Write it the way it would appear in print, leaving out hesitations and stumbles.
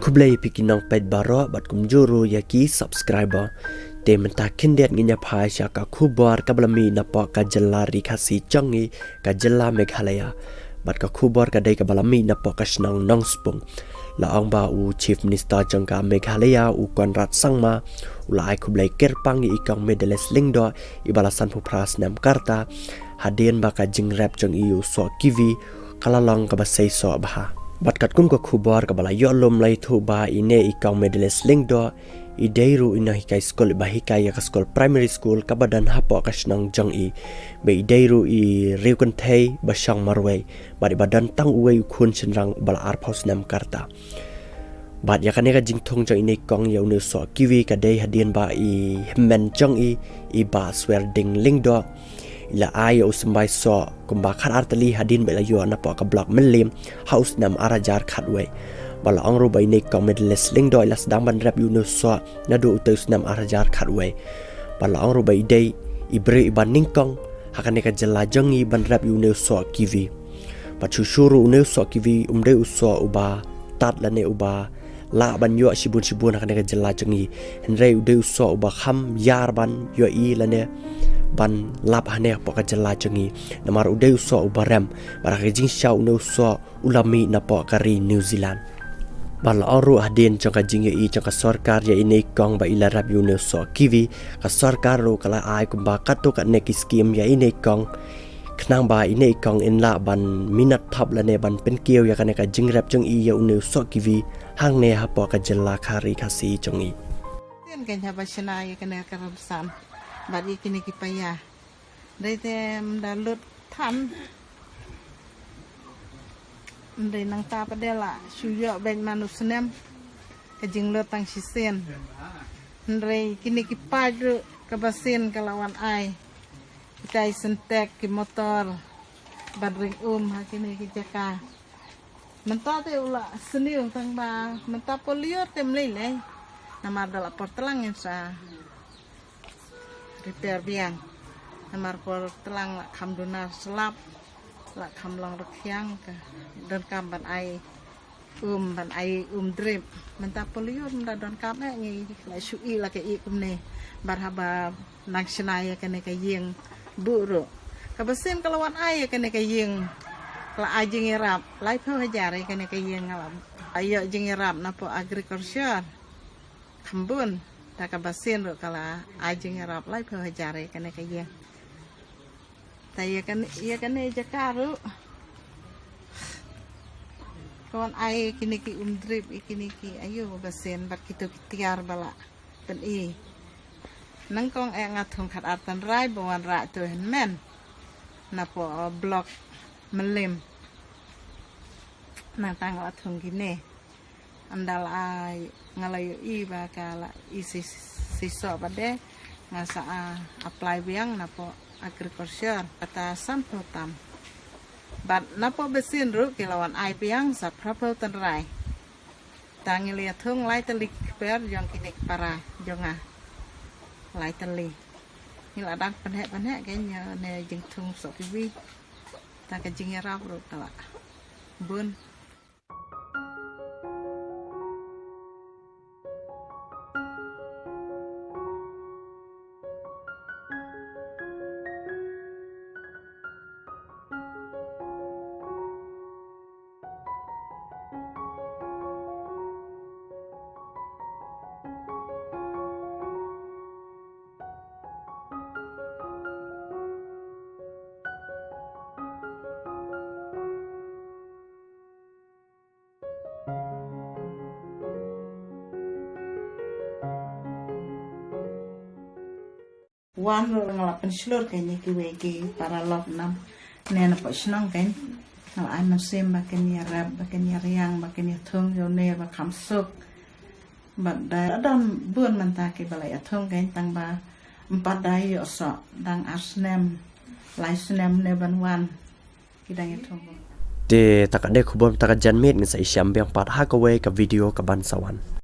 kublai pikinong pet baro bat kumjuru yaki subscriber te menta kindet nginya phasha ka khubar kablami napo ka jellari khasi changi ka jella Meghalaya bat ka khubar ka dei ka balami napo ka snang nong spung la ong ba u chief minister jangka Meghalaya u Konrad Sangma ulai kublai kerpang i ikang medeles lingdo i balasan pupras nam karta hadien ba ka jingrap jang iu so kiwi kalalong ka basai so baha bat kat kun ko khubar ka bala yolom lai thu ba ine ikang medeles lingdo i deiru ina hikai skol ba hikai ka skol primary school ka badan hapo ka snang jang i be deiru i riukon thei ba shang marwei ba badan tang uwei khun chenrang bala ar phos nam karta bat ya kaneka jingthong jang ine kong yau ne so kiwi ka dei hadien ba i men jang i ba swer ding lingdo ila ayo sembai so kumba khat artali hadin bela yo na po ka block melim house nam arajar khatwe bala angro bai ne kong medles ling doi las dang ban rap you no so na do utus nam arajar khatwe bala angro bai dei ibre iban ningkong hakane ka jela jangi ban rap you no so kiwi pachu shuru no so kiwi umde uso uba tat la ne uba la ban yo shibun hakane ka jela jangi henre ude uso uba kham yar ban yo i la ne ban lap hane po ka jela jangi namar ude uso ubarem baraka jing shau no so ulami na po kari New Zealand bal oru hadin jangka jing i jangka sarkar ya ini kong ba ila rap you no so kiwi ka sarkar ro kala ai kumba katu ka neki scheme ya ini kong knang ba ini kong in la ban minat thap la ne ban pen kieu ya ka ne ka jing rap jang i ya no so kiwi hang ne ha po ka jela khari khasi jangi ten kan ha ba shana ya ka ne ka ramsan bari kini kipaya dai tem dalut tham dai nang ta padela suyo ben manusnem ke jinglot tang sisen dai kini kipaju ke basin kalawan ai kai sentek ki motor badring ha kini ki jaka menta te ula seniung tang ba menta polio tem lele nama dala portelang sa repair biang namar por telang la kham donar selap la kham long rekyang ka don kam ban ai drip menta polio menda don kam ngi la shui la ke i kumne barhaba nang senaya kene ka yeng buru ka besen kalawan ai kene ka yeng la ajing irap lai pho hajare kene ka yeng ngalam ayo jing irap na po agriculture khambun taka basin ro kala ajing rap lai pho hajare kane kaya taya kane jakaru kawan ai kini ki drip kini ki ayo basin bar kito tiar bala pen i nang kong ngathong khat artan rai bawan ra to men na po block melim nang tang la thong gine andal ai ngalayo i ba kala isi siso bade ngasa apply biang napo agriculture kata sampotam bat napo besin ru kilawan ai biang sa prapo tanrai tangi liat thung lai telik per jong kinik para jonga lai teli hila dak panhe kenya ne jing thung so kiwi ta ka jing rap ru kala bun wan ro ngalapan slur kayaknya kiwegi para lop nam nena po snong kan ngal an sem baken ya rap baken ya riang baken ya thong yo ne ba kham sok bat da don bun man ta ke balai thong kan tang ba empat dai yo so dang asnem lai snem ne ban wan kidang ya thong te takade khubom takajan met ngai sai syam biang pat ha ka we ka video ka ban sawan